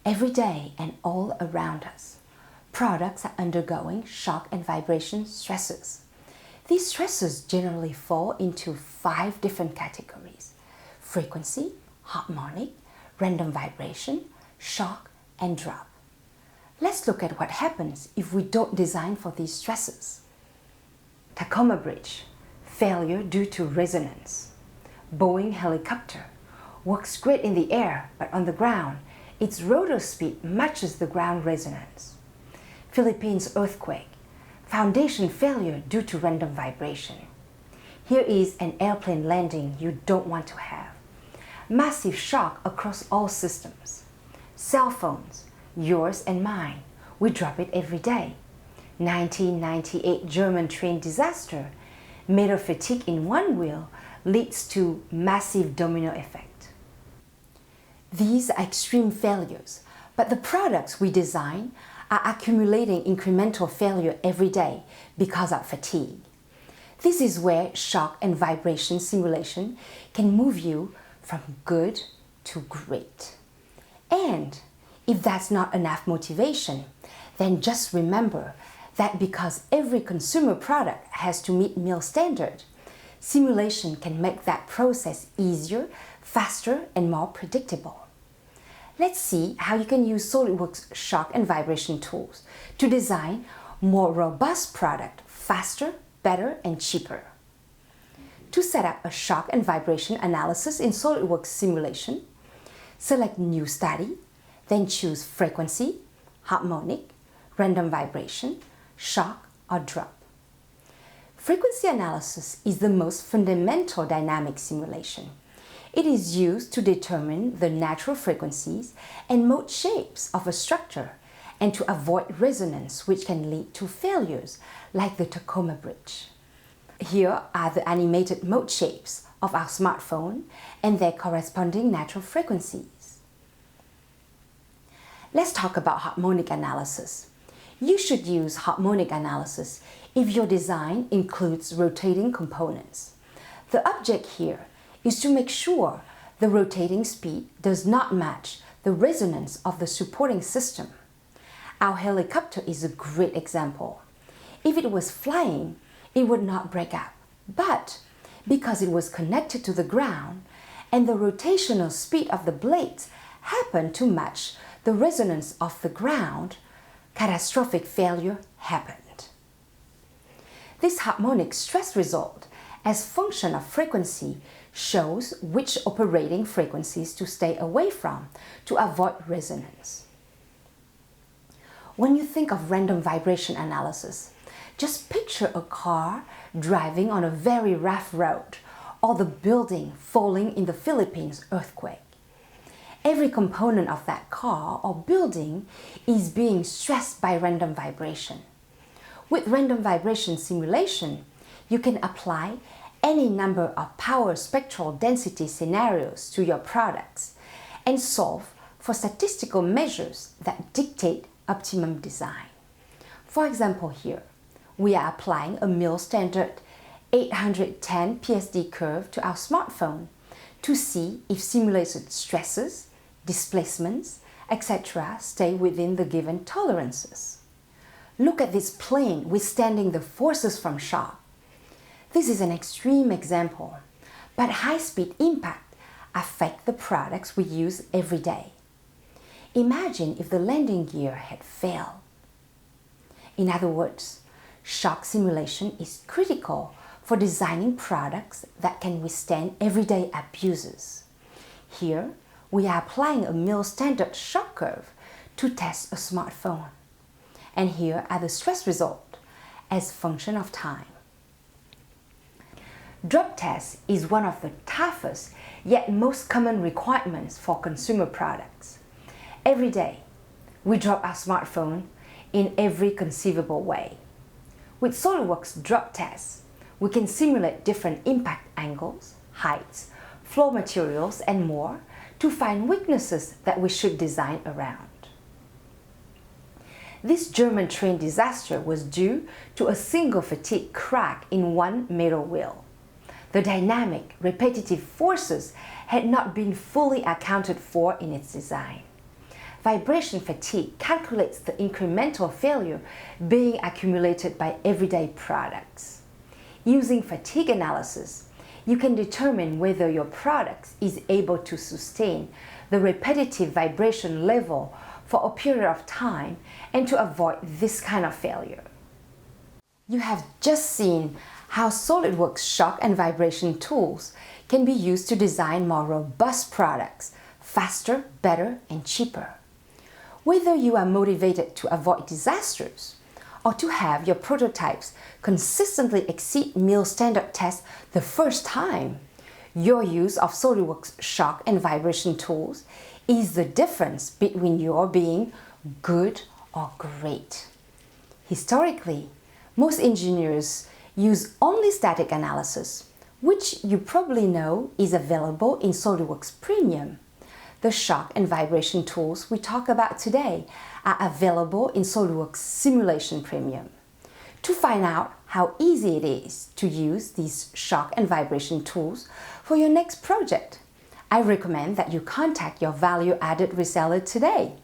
Every day and all around us, products are undergoing shock and vibration stresses. These stresses generally fall into 5 different categories: frequency, harmonic, random vibration, shock, and drop. Let's look at what happens if we don't design for these stresses. Tacoma bridge, failure due to resonance. Boeing helicopter, works great in the air, but on the ground, its rotor speed matches the ground resonance. Philippines earthquake, foundation failure due to random vibration. Here is an airplane landing you don't want to have. Massive shock across all systems. Cell phones, yours and mine, we drop it every day. 1998 German train disaster, motor fatigue in one wheel leads to massive domino effect. These are extreme failures, but the products we design are accumulating incremental failure every day because of fatigue. This is where shock and vibration simulation can move you from good to great. And if that's not enough motivation, then just remember that because every consumer product has to meet meal standard, simulation can make that process easier, faster, and more predictable. Let's see how you can use SOLIDWORKS shock and vibration tools to design more robust product faster, better, and cheaper. To set up a shock and vibration analysis in SOLIDWORKS simulation, select New Study, then choose Frequency, Harmonic, Random Vibration, Shock, or Drop. Frequency analysis is the most fundamental dynamic simulation. It is used to determine the natural frequencies and mode shapes of a structure and to avoid resonance, which can lead to failures like the Tacoma bridge. Here are the animated mode shapes of our smartphone and their corresponding natural frequencies. Let's talk about harmonic analysis. You should use harmonic analysis if your design includes rotating components. The object here is to make sure the rotating speed does not match the resonance of the supporting system. Our helicopter is a great example. If it was flying, it would not break up. But because it was connected to the ground and the rotational speed of the blades happened to match the resonance of the ground, catastrophic failure happened. This harmonic stress result as function of frequency shows which operating frequencies to stay away from to avoid resonance. When you think of random vibration analysis, just picture a car driving on a very rough road or the building falling in the Philippines earthquake. Every component of that car or building is being stressed by random vibration. With random vibration simulation, you can apply any number of power spectral density scenarios to your products and solve for statistical measures that dictate optimum design. For example, here, we are applying a mill standard 810 PSD curve to our smartphone to see if simulated stresses, displacements, etc. stay within the given tolerances. Look at this plane withstanding the forces from shock. This is an extreme example, but high-speed impact affect the products we use every day. Imagine if the landing gear had failed. In other words, shock simulation is critical for designing products that can withstand everyday abuses. Here, we are applying a mill standard shock curve to test a smartphone. And here are the stress results as function of time. Drop test is one of the toughest yet most common requirements for consumer products. Every day, we drop our smartphone in every conceivable way. With SOLIDWORKS drop tests, we can simulate different impact angles, heights, flow materials, and more to find weaknesses that we should design around. This German train disaster was due to a single fatigue crack in one metal wheel. The dynamic, repetitive forces had not been fully accounted for in its design. Vibration fatigue calculates the incremental failure being accumulated by everyday products. Using fatigue analysis, you can determine whether your product is able to sustain the repetitive vibration level for a period of time and to avoid this kind of failure. You have just seen how SOLIDWORKS shock and vibration tools can be used to design more robust products, faster, better, and cheaper. Whether you are motivated to avoid disasters or to have your prototypes consistently exceed mill standard tests the first time, your use of SOLIDWORKS shock and vibration tools is the difference between your being good or great. Historically, most engineers use only static analysis, which you probably know is available in SOLIDWORKS Premium. The shock and vibration tools we talk about today are available in SOLIDWORKS Simulation Premium. To find out how easy it is to use these shock and vibration tools for your next project, I recommend that you contact your value-added reseller today.